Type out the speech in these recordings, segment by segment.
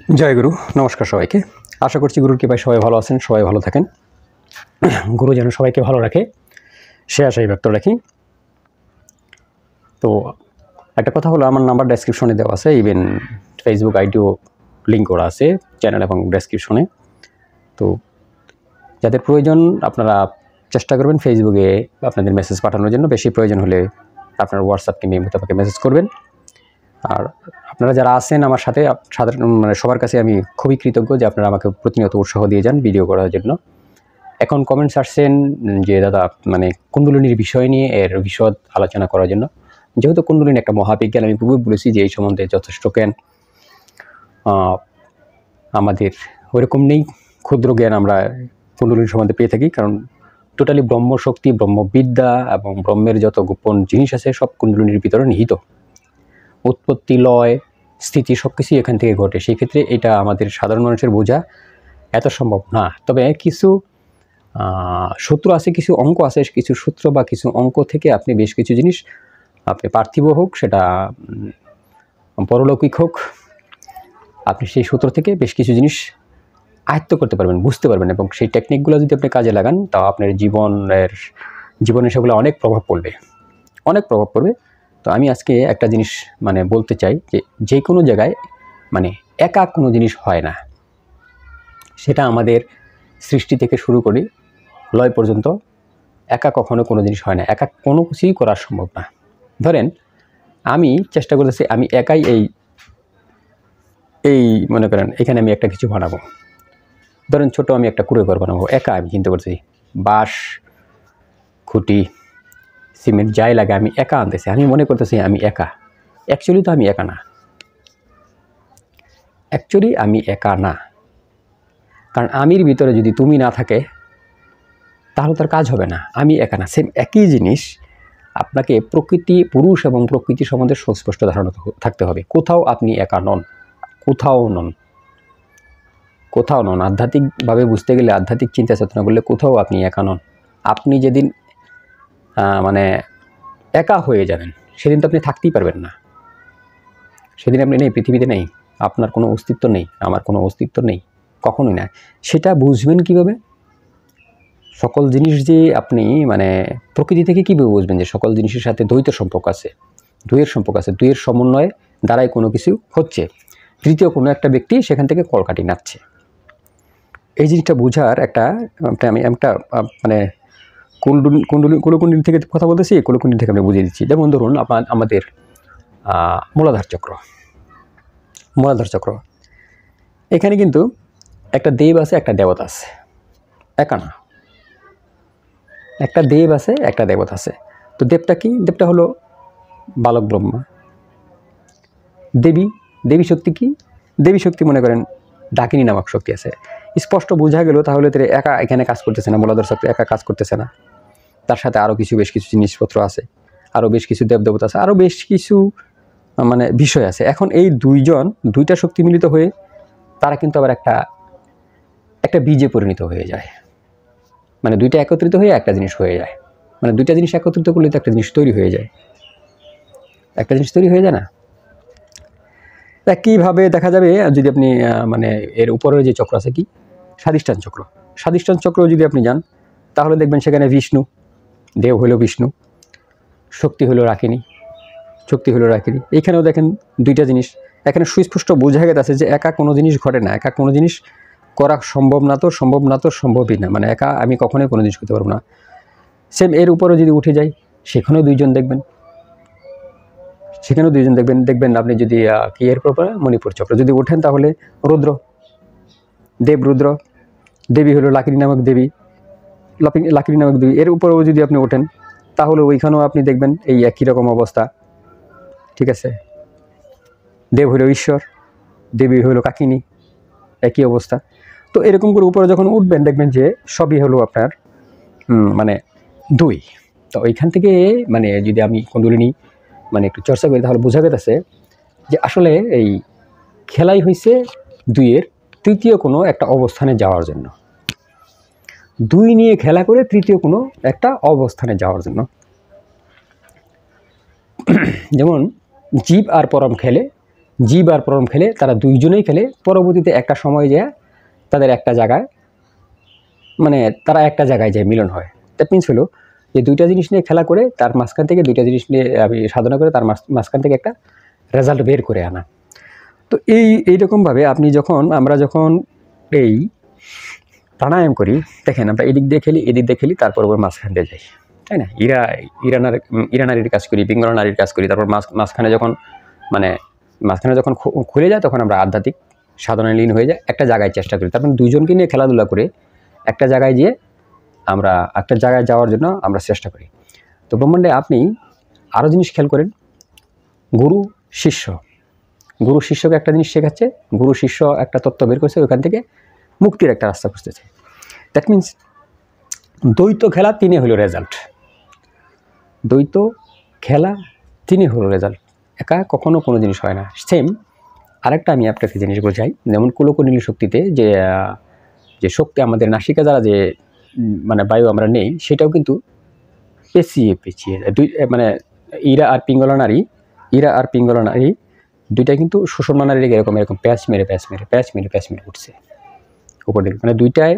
জয় গুরু। নমস্কার সবাইকে। আশা করছি গুরুর কৃপায় সবাই ভালো আছেন, সবাই ভালো থাকেন। গুরু যেন সবাইকে ভালো রাখে সে আশাই ব্যক্ত রাখি। তো একটা কথা হলো, আমার নাম্বার ডেসক্রিপশনে দেওয়া আছে, ইভেন ফেসবুক আইডিও লিঙ্ক করা আছে চ্যানেল এবং ডেসক্রিপশনে। তো যাদের প্রয়োজন আপনারা চেষ্টা করবেন ফেসবুকে আপনাদের মেসেজ পাঠানোর জন্য। বেশি প্রয়োজন হলে আপনার হোয়াটসঅ্যাপ কিংবা ইমোতে আমাকে মেসেজ করবেন। আর আপনারা যারা আছেন আমার সাথে, সাধারণ সবার কাছে আমি খুবই কৃতজ্ঞ যে আপনারা আমাকে প্রতিনিয়ত উৎসাহ দিয়ে যান ভিডিও করার জন্য। এখন কমেন্টস আসছেন যে দাদা কুণ্ডলিনীর বিষয় নিয়ে এর বিশদ আলোচনা করার জন্য। যেহেতু কুণ্ডলিনী একটা মহাবিজ্ঞান, আমি খুবই বলেছি যে এই সম্বন্ধে যথেষ্ট জ্ঞান আমাদের ওইরকম নেই। ক্ষুদ্র জ্ঞান আমরা কুণ্ডলিনী সম্বন্ধে পেয়ে থাকি, কারণ টোটালি ব্রহ্মশক্তি, ব্রহ্মবিদ্যা এবং ব্রহ্মের যত গোপন জিনিস আছে সব কুণ্ডলিনীর ভিতরে নিহিত। উৎপত্তি, লয়, স্থিতি সব কিছুই এখান থেকে ঘটে। সেই ক্ষেত্রে এটা আমাদের সাধারণ মানুষের বোঝা এত সম্ভব না। তবে কিছু সূত্র আছে, কিছু অঙ্ক আছে, কিছু সূত্র বা কিছু অঙ্ক থেকে আপনি বেশ কিছু জিনিস, আপনি পার্থিব হোক সেটা পরলৌকিক হোক, আপনি সেই সূত্র থেকে বেশ কিছু জিনিস আয়ত্ত করতে পারবেন, বুঝতে পারবেন। এবং সেই টেকনিকগুলো যদি আপনি কাজে লাগান তা আপনার জীবনে সেগুলো অনেক প্রভাব পড়বে, অনেক প্রভাব পড়বে। তো আমি আজকে একটা জিনিস বলতে চাই যে কোনো জায়গায় একা কোনো জিনিস হয় না। সেটা আমাদের সৃষ্টি থেকে শুরু করি লয় পর্যন্ত একা কখনো কোনো জিনিস হয় না। একা কোনো কিছুই করা সম্ভব না। ধরেন আমি চেষ্টা করতেছি, আমি একাই এই মনে করেন এখানে আমি একটা কিছু বানাবো। ধরেন ছোট আমি একটা কুঁড়ে ঘর বানাবো, একা আমি চিন্তা করছি, বাঁশ, খুঁটি, সিমেন্ট যাই লাগে আমি একা আনতেছি। আমি মনে করতেছি আমি একা। অ্যাকচুয়ালি তো আমি একা না। আমি একা না, কারণ আমির ভিতরে যদি তুমি না থাকে তাহলে তার কাজ হবে না। আমি একা না। সেম একই জিনিস আপনাকে প্রকৃতি, পুরুষ এবং প্রকৃতি সম্বন্ধে সুস্পষ্ট ধারণা থাকতে হবে। কোথাও আপনি একা নন, কোথাও নন। আধ্যাত্মিকভাবে বুঝতে গেলে, আধ্যাত্মিক চিন্তা চেতনা করলে কোথাও আপনি একা নন। আপনি যেদিন একা হয়ে যাবেন সেদিন তো আপনি থাকতেই পারবেন না। সেদিন আপনি নেই, পৃথিবীতে নেই, আপনার কোনো অস্তিত্ব নেই, আমার কোনো অস্তিত্ব নেই, কখনোই না। সেটা বুঝবেন কিভাবে? সকল জিনিস যে আপনি প্রকৃতি থেকে কীভাবে বুঝবেন যে সকল জিনিসের সাথে দ্বৈত সম্পর্ক আছে, দুইয়ের সম্পর্ক আছে, দুইয়ের সমন্বয়ে দ্বারাই কোনো কিছু হচ্ছে, তৃতীয় কোনো একটা ব্যক্তি সেখান থেকে কলকাঠি নাচছে। এই জিনিসটা বোঝার আমি একটা কুলকুণ্ডলী থেকে কথা বলতেছি, কুলকুণ্ডলী থেকে আমি বুঝিয়ে দিচ্ছি। যেমন ধরুন আমাদের মূলাধার চক্র, এখানে কিন্তু একটা দেব আছে, একটা দেবতা আছে, একা না। একটা দেব আছে, একটা দেবতা আছে। তো দেবটা কি? দেবটা হলো বালক ব্রহ্মা। দেবী শক্তি কি? দেবী শক্তি মনে করেন ডাকিনী নামক শক্তি আছে। স্পষ্ট বোঝা গেল তাহলে তো একা এখানে কাজ করতেছে না, মূলাধার চক্র একা কাজ করতেছে না। তার সাথে আরও বেশ কিছু জিনিসপত্র আছে, আরও বেশ কিছু দেবদেবতা আছে, আরও বেশ কিছু বিষয় আছে। এখন এই দুইটা শক্তি মিলিত হয়ে তারা কিন্তু আবার একটা বীজে পরিণত হয়ে যায়। দুইটা একত্রিত হয়ে একটা জিনিস হয়ে যায়। দুইটা জিনিস একত্রিত করলে তো একটা জিনিস তৈরি হয়ে যায়। একটা জিনিস তৈরি হয়ে যায় না? কীভাবে দেখা যাবে যদি আপনি এর উপরের যে চক্র আছে কি, স্বাধিষ্ঠান চক্র যদি আপনি যান তাহলে দেখবেন সেখানে বিষ্ণু, দেব হইল বিষ্ণু, শক্তি হইল রাকিনী। এইখানেও দেখেন দুইটা জিনিস। এখানে সুস্পষ্ট বোঝা গেছে যে একা কোনো জিনিস ঘটে না, একা কোনো জিনিস করা সম্ভবই না। একা আমি কখনোই কোনো জিনিস করতে পারবো না। সেম এর উপরে যদি উঠে যাই সেখানেও দুইজন দেখবেন। দেখবেন আপনি যদি এর পরে মণিপুর চক্র যদি ওঠেন তাহলে রুদ্র, দেবী হলো লাকিনী নামক দেবী। এর উপরেও যদি আপনি ওঠেন তাহলে ওইখানেও আপনি দেখবেন এই একই রকম অবস্থা। ঠিক আছে? দেব হইল ঈশ্বর, দেবী হইল কাকিনী, একই অবস্থা। তো এরকম করে উপরে যখন উঠবেন দেখবেন যে সবই হলো আপনার দুই। তো ওইখান থেকে যদি আমি কুণ্ডলিনী একটু চর্চা করি তাহলে বোঝা গেছে যে আসলে এই খেলাই হয়েছে দুইয়ের তৃতীয় কোনো একটা অবস্থানে যাওয়ার জন্য। দুই নিয়ে খেলা করে তৃতীয় কোনো একটা অবস্থানে যাওয়ার জন্য। যেমন জীব আর পরম খেলে জীব আর পরম খেলে, তারা দুইজনেই খেলে, পরবর্তীতে একটা সময় যায় তাদের একটা জায়গায়, মানে তারা একটা জায়গায় যায় মিলন হয়। দ্যাট মিনস হলো যে দুইটা জিনিস নিয়ে খেলা করে তার মাঝখান থেকে, দুইটা জিনিস নিয়ে আমি সাধনা করে তার মাঝখান থেকে একটা রেজাল্ট বের করে আনা। তো এইরকমভাবে আপনি আমরা যখন এই প্রাণায়াম করি, দেখেন আমরা এদিক দিয়ে খেলি, এদিক দিয়ে খেলি, তারপর ওর মাঝখান দিয়ে যাই, তাই না? ইরা নারীর কাজ করি, পিঙ্গলা নারীর কাজ করি, তারপর মাঝখানে যখন খুলে যায় তখন আমরা আধ্যাত্মিক সাধনায় লীন হয়ে যায়, একটা জায়গায় চেষ্টা করি। তারপর দুইজনকে নিয়ে খেলাধুলা করে একটা জায়গায় যাওয়ার জন্য আমরা চেষ্টা করি। তো ব্রহ্মাণ্ডে আপনি আরও জিনিস খেয়াল করেন, গুরু শিষ্যকে একটা জিনিস শেখাচ্ছে, গুরু শিষ্য একটা তত্ত্ব বের করছে, ওইখান থেকে মুক্তির একটা রাস্তা খুঁজতেছে। দ্যাট মিনস দ্বৈত খেলা তিনি হলো রেজাল্ট, একা কখনো কোনো জিনিস হয় না। সেম আরেকটা আমি আপনাকে জিনিস বোঝাই, যেমন কুলকুনিল শক্তিতে যে শক্তি আমাদের নাসিকা দ্বারা যে মানে বায়ু আমরা নেই, সেটাও কিন্তু পেঁচিয়ে মানে ইরা আর পিঙ্গলা নারী দুইটা কিন্তু সুষমা নারীর এরকম প্যাচ মেরে উঠছে উপর দিকে, মানে দুইটায়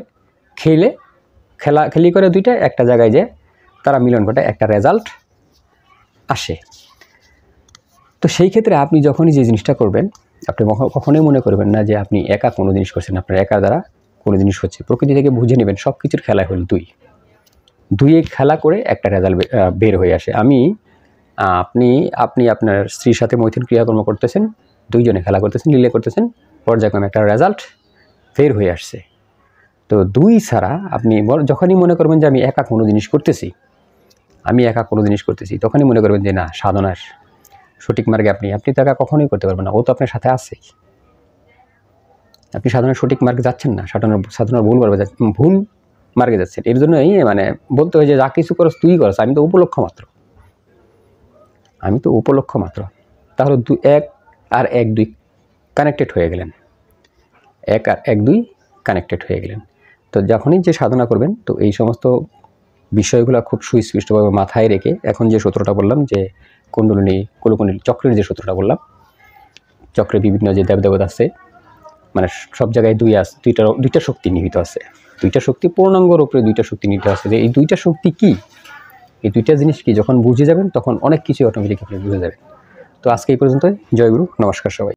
খেলি করে দুইটা একটা জায়গায় যে তারা মিলন ঘটে, একটা রেজাল্ট আসে। তো সেই ক্ষেত্রে আপনি যখনই যে জিনিসটা করবেন, আপনি কখনোই মনে করবেন না যে আপনি একা কোনো জিনিস করছেন, আপনার একা দ্বারা কোনো জিনিস হচ্ছে। প্রকৃতি থেকে বুঝে নেবেন সব কিছুর খেলা হল দুইয়ে খেলা করে একটা রেজাল্ট বের হয়ে আসে। আপনি আপনার স্ত্রীর সাথে মৈথুন ক্রিয়াকর্ম করতেছেন, দুইজনে খেলা করতেছেন, লীলা করতেছেন, পর্যায়ক্রমে একটা রেজাল্ট বের হয়ে আসছে। তো দুই ছাড়া আপনি যখনই মনে করবেন যে আমি একা কোনো জিনিস করতেছি, তখনই মনে করবেন যে না, সাধনার সঠিক মার্গে আপনি তো একা কখনোই করতে পারবেন না, ও তো আপনার সাথে আছেই। আপনি সাধনার সঠিক মার্গে যাচ্ছেন না, সাধনার ভুল মার্গে যাচ্ছেন। এর জন্যই মানে বলতে হয় যে যা কিছু করস তুই করস, আমি তো উপলক্ষ মাত্র। তাহলে 1 আর 1 2 কানেক্টেড হয়ে গেলেন, 1 আর 1 2 কানেক্টেড হয়ে গেলেন। তো যখনই যে সাধনা করবেন, তো এই সমস্ত বিষয়গুলো খুব সুস্পষ্টভাবে মাথায় রেখে, এখন যে সূত্রটা বললাম যে কুণ্ডলিনী কুলকুনিল চক্রের যে সূত্রটা বললাম, চক্রে বিভিন্ন যে দেবদেবতা আছে, মানে সব জায়গায় দুইটা শক্তি নিহিত আছে, দুইটা শক্তি পূর্ণাঙ্গর উপরে দুইটা শক্তি নিহিত আছে। যে এই দুইটা শক্তি কি, এই দুইটা জিনিস কি যখন বুঝে যাবেন, তখন অনেক কিছু অটোমেটিক আপনি বুঝে যাবেন। তো আজকে এই পর্যন্তই। জয় গুরু, নমস্কার সবাই।